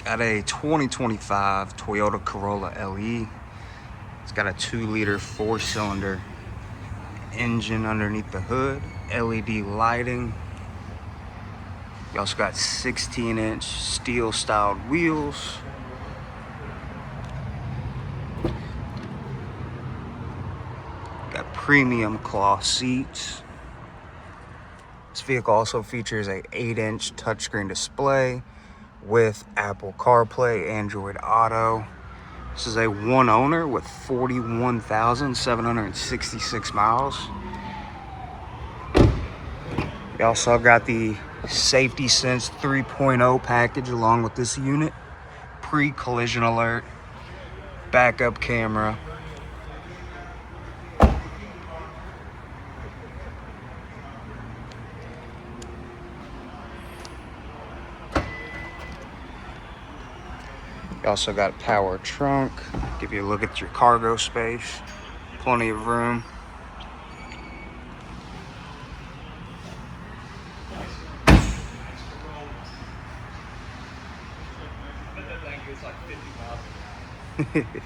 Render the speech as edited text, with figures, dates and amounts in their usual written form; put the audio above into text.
Got a 2025 Toyota Corolla LE. It's got a 2-liter 4-cylinder engine underneath the hood, LED lighting. You also got 16-inch steel-styled wheels. Got premium cloth seats. This vehicle also features a 8-inch touchscreen display with Apple Carplay, Android Auto. This is a one owner with 41,766 miles. You also got the Safety Sense 3.0 package along with this unit. Pre-collision alert, backup camera. You also got a power trunk. Give you a look at your cargo space. Plenty of room. It's like 50,000.